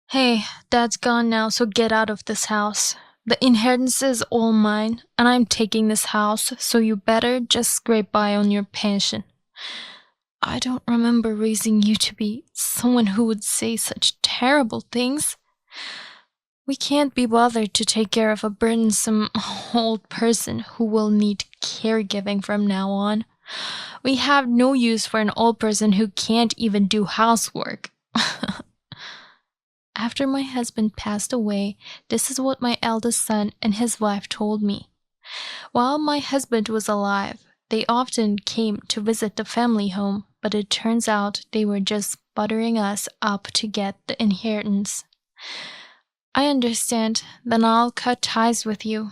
Hey, Dad's gone now, so get out of this house. The inheritance is all mine, and I'm taking this house, so you better just scrape by on your pension. I don't remember raising you to be someone who would say such terrible things. We can't be bothered to take care of a burdensome old person who will need caregiving from now on. We have no use for an old person who can't even do housework. After my husband passed away, this is what my eldest son and his wife told me. While my husband was alive, they often came to visit the family home, but it turns out they were just buttering us up to get the inheritance. I understand, then I'll cut ties with you.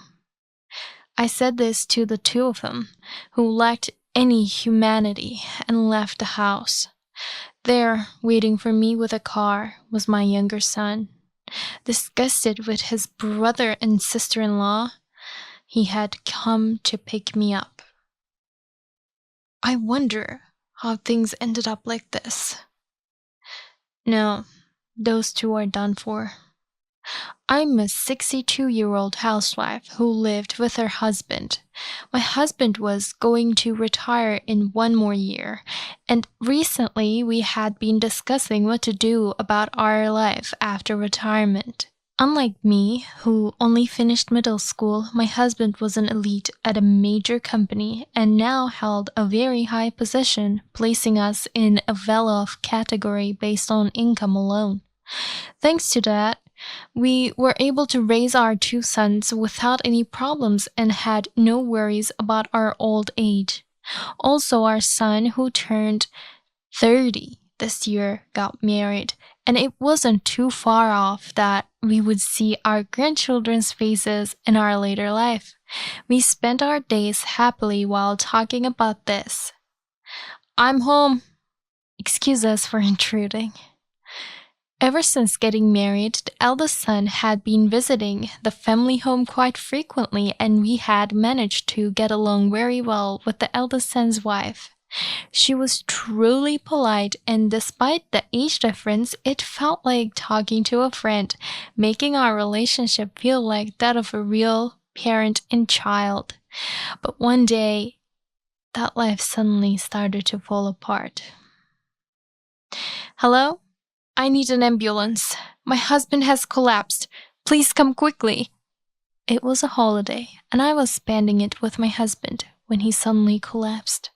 I said this to the two of them, who lacked any humanity, and left the house. There, waiting for me with a car, was my younger son. Disgusted with his brother and sister-in-law, he had come to pick me up. I wonder how things ended up like this. No, those two are done for. I'm a 62-year-old housewife who lived with her husband. My husband was going to retire in one more year, and recently we had been discussing what to do about our life after retirement. Unlike me, who only finished middle school, my husband was an elite at a major company and now held a very high position, placing us in a well-off category based on income alone. Thanks to that, we were able to raise our two sons without any problems and had no worries about our old age. Also, our son, who turned 30 this year, got married, and it wasn't too far off that we would see our grandchildren's faces in our later life. We spent our days happily while talking about this. I'm home. Excuse us for intruding. Ever since getting married, the eldest son had been visiting the family home quite frequently, and we had managed to get along very well with the eldest son's wife. She was truly polite, and despite the age difference, it felt like talking to a friend, making our relationship feel like that of a real parent and child. But one day, that life suddenly started to fall apart. Hello? I need an ambulance. My husband has collapsed. Please come quickly. It was a holiday, and I was spending it with my husband when he suddenly collapsed.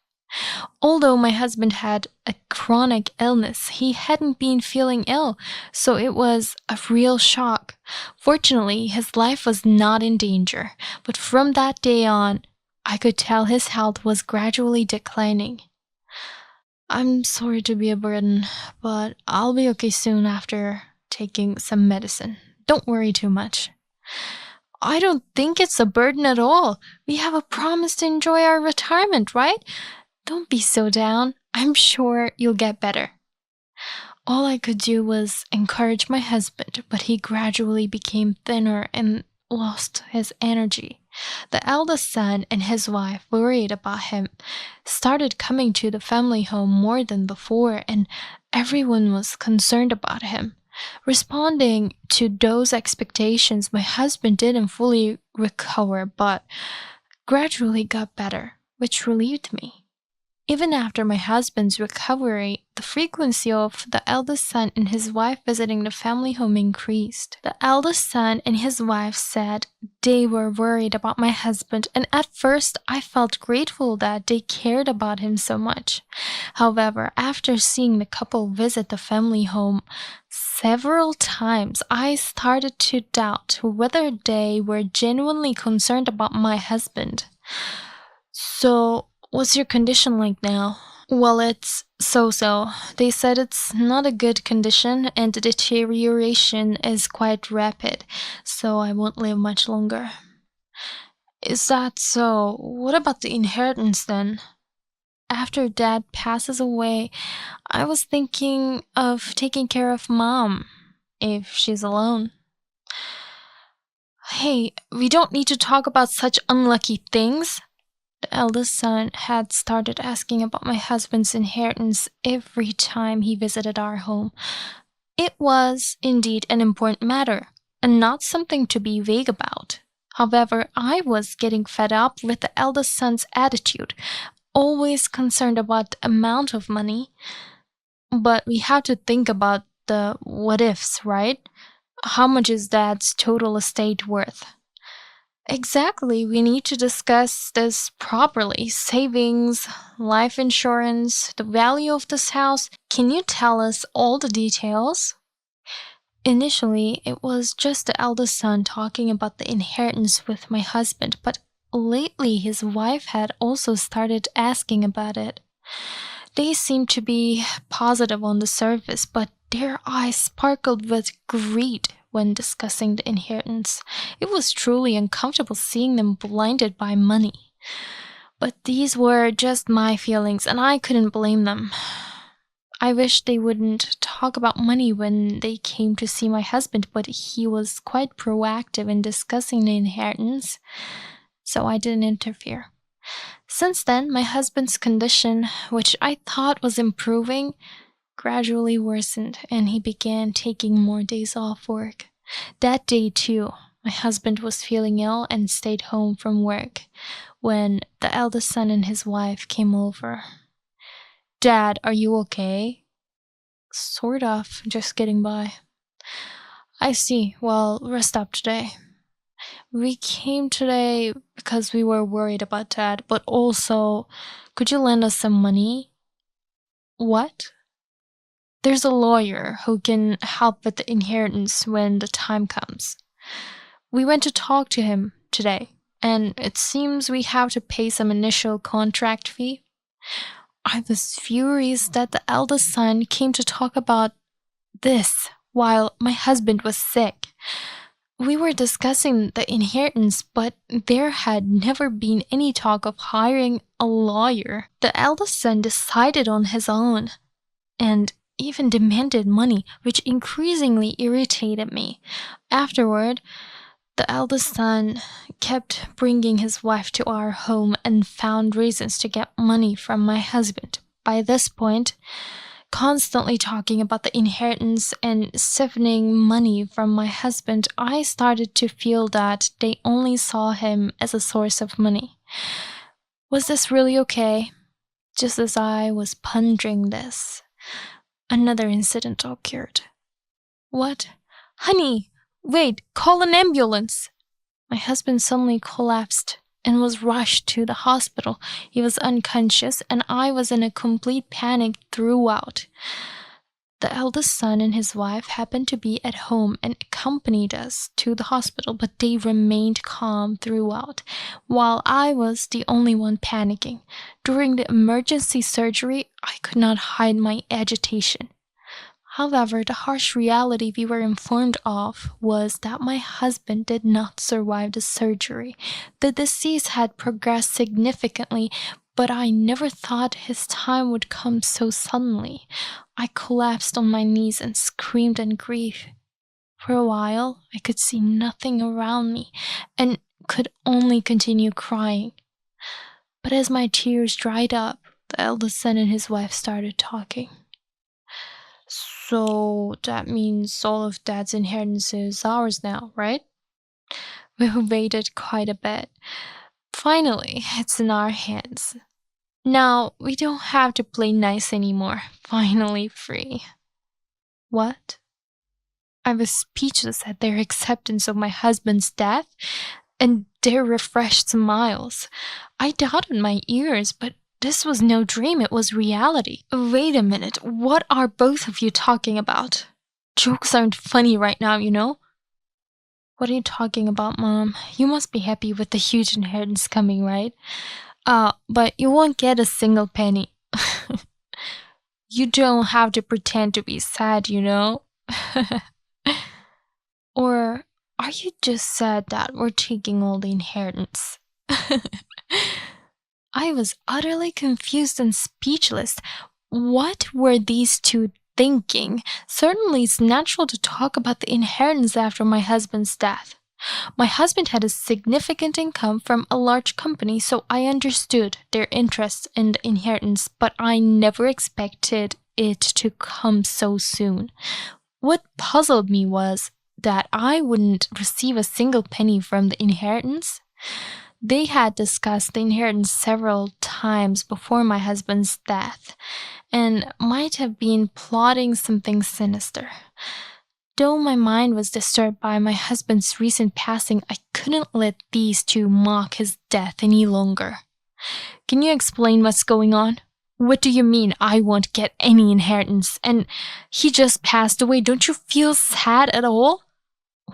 Although my husband had a chronic illness, he hadn't been feeling ill, so it was a real shock. Fortunately, his life was not in danger, but from that day on, I could tell his health was gradually declining. I'm sorry to be a burden, but I'll be okay soon after taking some medicine. Don't worry too much. I don't think it's a burden at all. We have a promise to enjoy our retirement, right? Don't be so down. I'm sure you'll get better. All I could do was encourage my husband, but he gradually became thinner and lost his energy. The eldest son and his wife, worried about him, started coming to the family home more than before, and everyone was concerned about him. Responding to those expectations, my husband didn't fully recover, but gradually got better, which relieved me. Even after my husband's recovery, the frequency of the eldest son and his wife visiting the family home increased. The eldest son and his wife said they were worried about my husband, and at first I felt grateful that they cared about him so much. However, after seeing the couple visit the family home several times, I started to doubt whether they were genuinely concerned about my husband. So, what's your condition like now? Well, it's so-so. They said it's not a good condition and the deterioration is quite rapid, so I won't live much longer. Is that so? What about the inheritance then? After Dad passes away, I was thinking of taking care of Mom, if she's alone. Hey, we don't need to talk about such unlucky things. The eldest son had started asking about my husband's inheritance every time he visited our home. It was indeed an important matter, and not something to be vague about. However, I was getting fed up with the eldest son's attitude, always concerned about the amount of money. But we have to think about the what ifs, right? How much is dad's total estate worth? Exactly, we need to discuss this properly. Savings, life insurance, the value of this house. Can you tell us all the details? Initially, it was just the eldest son talking about the inheritance with my husband, but lately his wife had also started asking about it. They seemed to be positive on the surface, but their eyes sparkled with greed when discussing the inheritance. It was truly uncomfortable seeing them blinded by money. But these were just my feelings, and I couldn't blame them. I wish they wouldn't talk about money when they came to see my husband, but he was quite proactive in discussing the inheritance, so I didn't interfere. Since then, my husband's condition, which I thought was improving, gradually worsened, and he began taking more days off work. That day, too, my husband was feeling ill and stayed home from work when the eldest son and his wife came over. Dad, are you okay? Sort of, just getting by. I see. Well, rest up today. We came today because we were worried about Dad, but also, could you lend us some money? What? There's a lawyer who can help with the inheritance when the time comes. We went to talk to him today, and it seems we have to pay some initial contract fee. I was furious that the eldest son came to talk about this while my husband was sick. We were discussing the inheritance, but there had never been any talk of hiring a lawyer. The eldest son decided on his own and even demanded money, which increasingly irritated me. Afterward, the eldest son kept bringing his wife to our home and found reasons to get money from my husband. By this point, constantly talking about the inheritance and siphoning money from my husband, I started to feel that they only saw him as a source of money. Was this really okay? Just as I was pondering this, another incident occurred. What? Honey, wait, call an ambulance! My husband suddenly collapsed and was rushed to the hospital. He was unconscious, and I was in a complete panic throughout. The eldest son and his wife happened to be at home and accompanied us to the hospital, but they remained calm throughout, while I was the only one panicking. During the emergency surgery, I could not hide my agitation. However, the harsh reality we were informed of was that my husband did not survive the surgery. The disease had progressed significantly, but I never thought his time would come so suddenly. I collapsed on my knees and screamed in grief. For a while, I could see nothing around me and could only continue crying. But as my tears dried up, the eldest son and his wife started talking. So that means all of Dad's inheritance is ours now, right? We waited quite a bit. Finally, it's in our hands. Now, we don't have to play nice anymore. Finally free. What? I was speechless at their acceptance of my husband's death and their refreshed smiles. I doubted my ears, but this was no dream, it was reality. Wait a minute, what are both of you talking about? Jokes aren't funny right now, you know? What are you talking about, Mom? You must be happy with the huge inheritance coming, right? But you won't get a single penny. You don't have to pretend to be sad, you know? Or are you just sad that we're taking all the inheritance? I was utterly confused and speechless. What were these two thinking? Certainly it's natural to talk about the inheritance after my husband's death. My husband had a significant income from a large company, so I understood their interest in the inheritance, but I never expected it to come so soon. What puzzled me was that I wouldn't receive a single penny from the inheritance. They had discussed the inheritance several times before my husband's death, and might have been plotting something sinister. Though my mind was disturbed by my husband's recent passing, I couldn't let these two mock his death any longer. Can you explain what's going on? What do you mean I won't get any inheritance? And he just passed away. Don't you feel sad at all?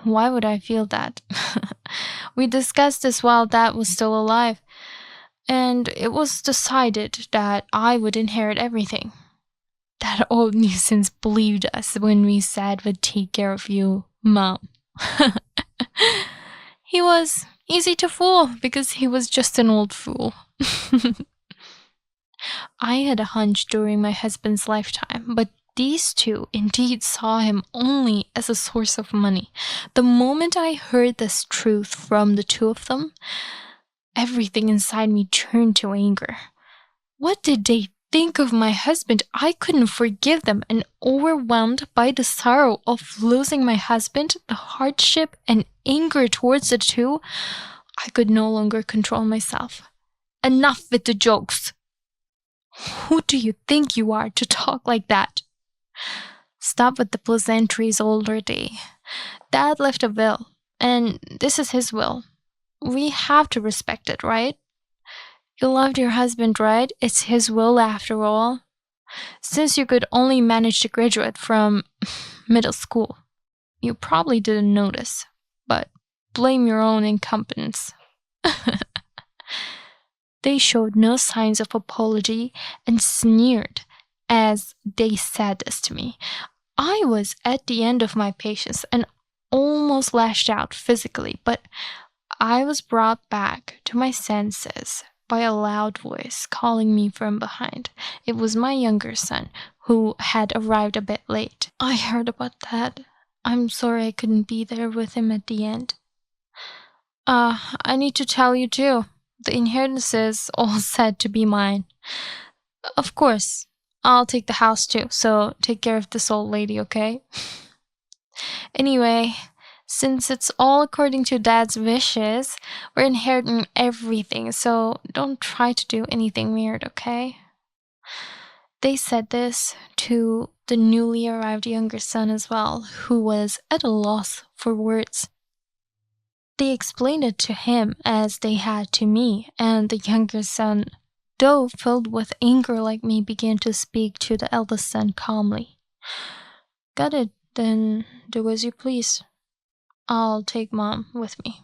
Why would I feel that? We discussed this while Dad was still alive, and it was decided that I would inherit everything. That old nuisance believed us when we said we'd take care of you, Mom. He was easy to fool because he was just an old fool. I had a hunch during my husband's lifetime, but these two indeed saw him only as a source of money. The moment I heard this truth from the two of them, everything inside me turned to anger. What did they think of my husband? I couldn't forgive them, and overwhelmed by the sorrow of losing my husband, the hardship and anger towards the two, I could no longer control myself. Enough with the jokes. Who do you think you are to talk like that? Stop with the pleasantries already. Dad left a will, and this is his will. We have to respect it, right? You loved your husband, right? It's his will after all. Since you could only manage to graduate from middle school, you probably didn't notice, but blame your own incompetence. They showed no signs of apology and sneered as they said this to me. I was at the end of my patience and almost lashed out physically, but I was brought back to my senses by a loud voice calling me from behind. It was my younger son, who had arrived a bit late. I heard about that. I'm sorry I couldn't be there with him at the end. I need to tell you too. The inheritance is all said to be mine. Of course, I'll take the house too, so take care of this old lady, okay? Anyway, since it's all according to Dad's wishes, we're inheriting everything, so don't try to do anything weird, okay? They said this to the newly arrived younger son as well, who was at a loss for words. They explained it to him as they had to me, and the younger son, though filled with anger like me, began to speak to the eldest son calmly. Got it, then do as you please. I'll take Mom with me.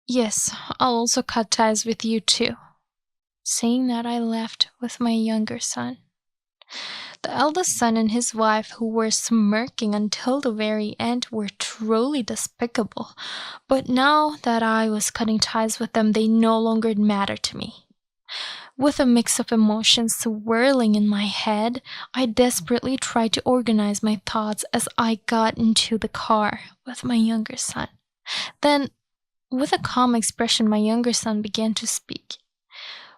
Yes, I'll also cut ties with you too. Saying that, I left with my younger son. The eldest son and his wife, who were smirking until the very end, were truly despicable. But now that I was cutting ties with them, they no longer mattered to me. With a mix of emotions swirling in my head, I desperately tried to organize my thoughts as I got into the car with my younger son. Then, with a calm expression, my younger son began to speak.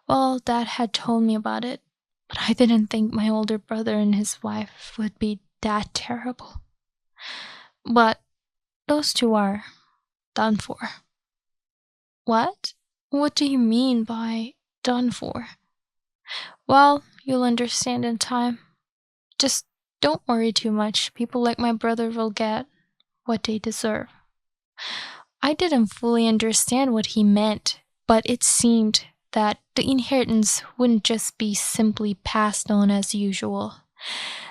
Well, Dad had told me about it, but I didn't think my older brother and his wife would be that terrible. But those two are done for. What? What do you mean by done for? Well, you'll understand in time. Just don't worry too much. People like my brother will get what they deserve. I didn't fully understand what he meant, but it seemed that the inheritance wouldn't just be simply passed on as usual.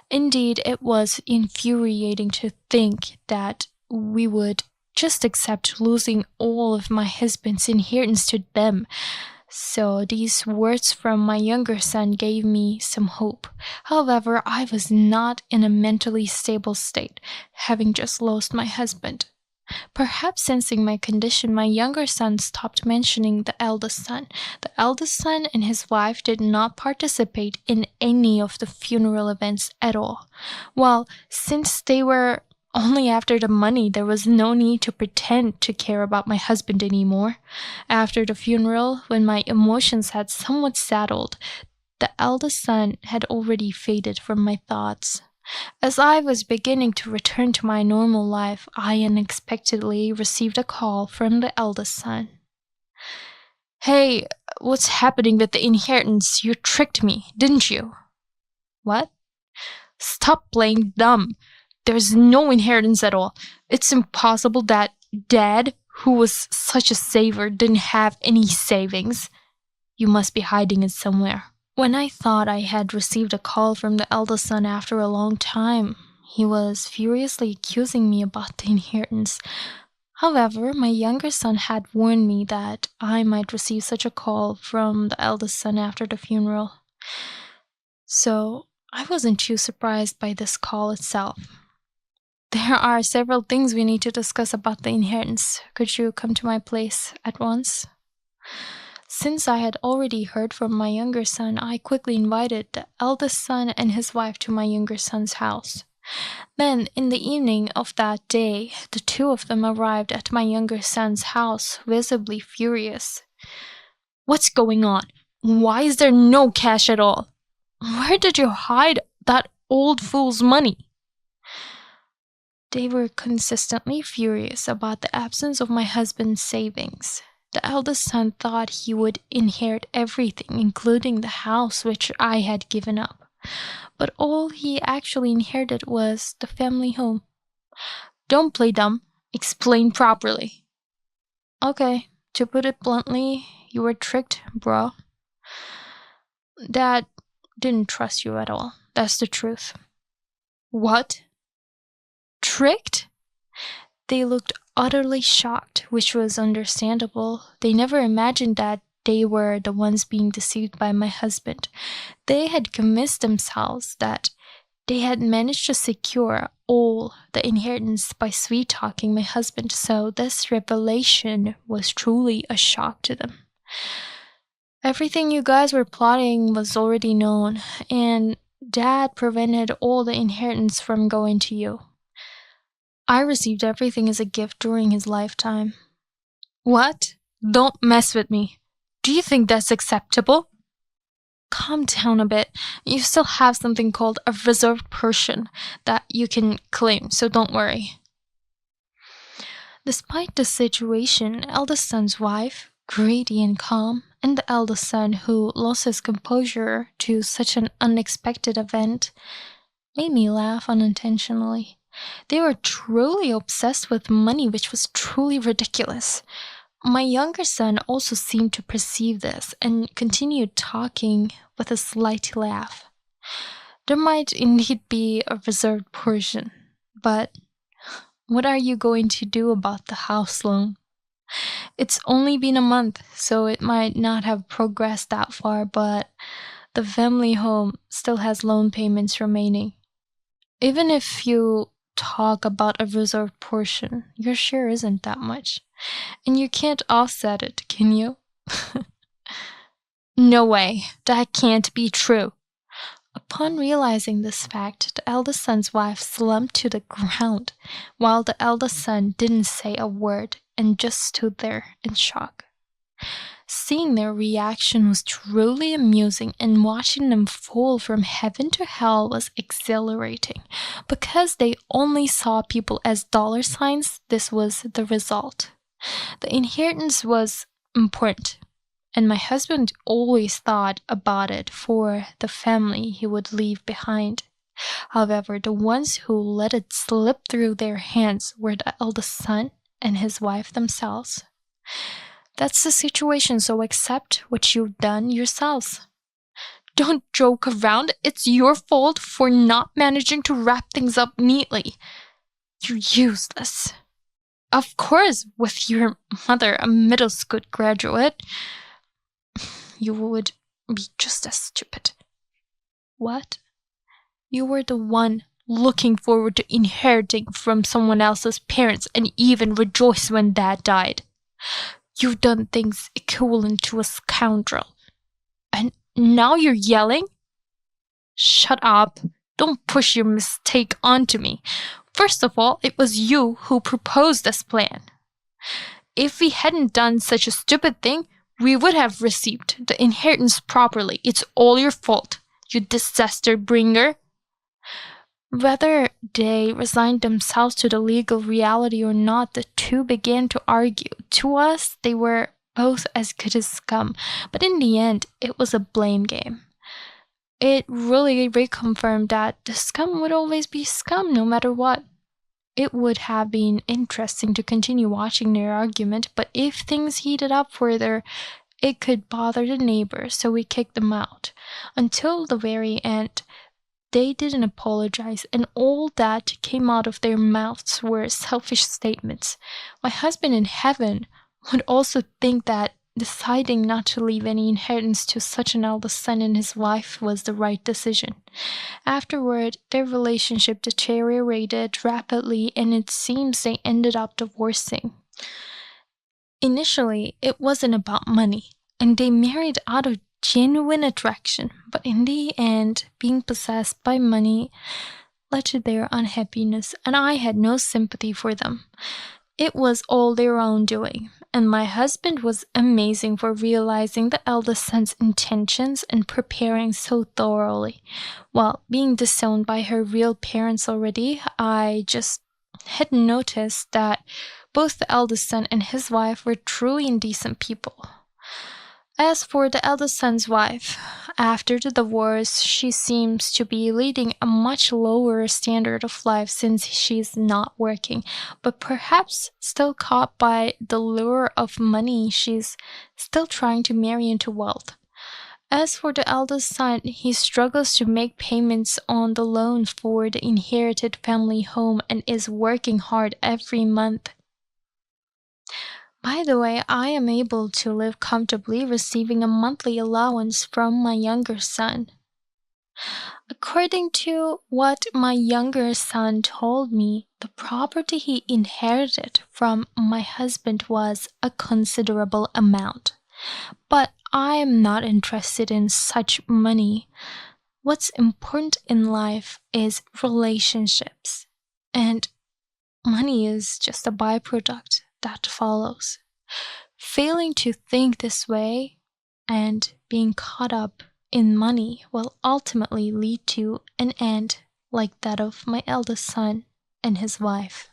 Indeed, it was infuriating to think that we would just accept losing all of my husband's inheritance to them. So these words from my younger son gave me some hope. However, I was not in a mentally stable state, having just lost my husband. Perhaps sensing my condition, my younger son stopped mentioning the eldest son. The eldest son and his wife did not participate in any of the funeral events at all. Well, since they were only after the money, there was no need to pretend to care about my husband anymore. After the funeral, when my emotions had somewhat settled, the eldest son had already faded from my thoughts. As I was beginning to return to my normal life, I unexpectedly received a call from the eldest son. "Hey, what's happening with the inheritance? You tricked me, didn't you?" "What?" "Stop playing dumb. There's no inheritance at all. It's impossible that Dad, who was such a saver, didn't have any savings. You must be hiding it somewhere." When I thought I had received a call from the eldest son after a long time, he was furiously accusing me about the inheritance. However, my younger son had warned me that I might receive such a call from the eldest son after the funeral. So I wasn't too surprised by this call itself. "There are several things we need to discuss about the inheritance. Could you come to my place at once?" Since I had already heard from my younger son, I quickly invited the eldest son and his wife to my younger son's house. Then, in the evening of that day, the two of them arrived at my younger son's house, visibly furious. "What's going on? Why is there no cash at all? Where did you hide that old fool's money?" They were consistently furious about the absence of my husband's savings. The eldest son thought he would inherit everything, including the house which I had given up. But all he actually inherited was the family home. "Don't play dumb. Explain properly." "Okay, to put it bluntly, you were tricked, bro. Dad didn't trust you at all. That's the truth." "What? Tricked?" They looked utterly shocked, which was understandable. They never imagined that they were the ones being deceived by my husband. They had convinced themselves that they had managed to secure all the inheritance by sweet-talking my husband, so this revelation was truly a shock to them. Everything you guys were plotting was already known, and Dad prevented all the inheritance from going to you. I received everything as a gift during his lifetime." "What? Don't mess with me. Do you think that's acceptable?" "Calm down a bit. You still have something called a reserved portion that you can claim, so don't worry." Despite the situation, eldest son's wife, greedy and calm, and the eldest son, who lost his composure to such an unexpected event, made me laugh unintentionally. They were truly obsessed with money, which was truly ridiculous. My younger son also seemed to perceive this and continued talking with a slight laugh. There might indeed be a reserved portion, but what are you going to do about the house loan? It's only been a month, so it might not have progressed that far, but the family home still has loan payments remaining. Even if you talk about a reserved portion, your share isn't that much, and you can't offset it, can you?" "No way, that can't be true." Upon realizing this fact, the eldest son's wife slumped to the ground, while the eldest son didn't say a word and just stood there in shock. Seeing their reaction was truly amusing, and watching them fall from heaven to hell was exhilarating. Because they only saw people as dollar signs, this was the result. The inheritance was important, and my husband always thought about it for the family he would leave behind. However, the ones who let it slip through their hands were the eldest son and his wife themselves. That's the situation, so accept what you've done yourselves. Don't joke around. It's your fault for not managing to wrap things up neatly. You're useless. Of course, with your mother, a middle school graduate, you would be just as stupid. What? You were the one looking forward to inheriting from someone else's parents and even rejoiced when Dad died. You've done things equivalent to a scoundrel. And now you're yelling? Shut up. Don't push your mistake onto me. First of all, it was you who proposed this plan. If we hadn't done such a stupid thing, we would have received the inheritance properly. It's all your fault, you disaster bringer. Whether they resigned themselves to the legal reality or not, the two began to argue. To us, they were both as good as scum, but in the end, it was a blame game. It really reconfirmed that the scum would always be scum no matter what. It would have been interesting to continue watching their argument, but if things heated up further, it could bother the neighbors, so we kicked them out. Until the very end, they didn't apologize, and all that came out of their mouths were selfish statements. My husband in heaven would also think that deciding not to leave any inheritance to such an eldest son and his wife was the right decision. Afterward, their relationship deteriorated rapidly, and it seems they ended up divorcing. Initially, it wasn't about money, and they married out of genuine attraction, but in the end, being possessed by money led to their unhappiness, and I had no sympathy for them. It was all their own doing, and my husband was amazing for realizing the eldest son's intentions and preparing so thoroughly. While being disowned by her real parents already, I just hadn't noticed that both the eldest son and his wife were truly indecent people. As for the eldest son's wife, after the divorce, she seems to be leading a much lower standard of life since she's not working, but perhaps still caught by the lure of money, she's still trying to marry into wealth. As for the eldest son, he struggles to make payments on the loan for the inherited family home and is working hard every month. By the way, I am able to live comfortably, receiving a monthly allowance from my younger son. According to what my younger son told me, the property he inherited from my husband was a considerable amount. But I am not interested in such money. What's important in life is relationships, and money is just a byproduct that follows. Failing to think this way and being caught up in money will ultimately lead to an end like that of my eldest son and his wife.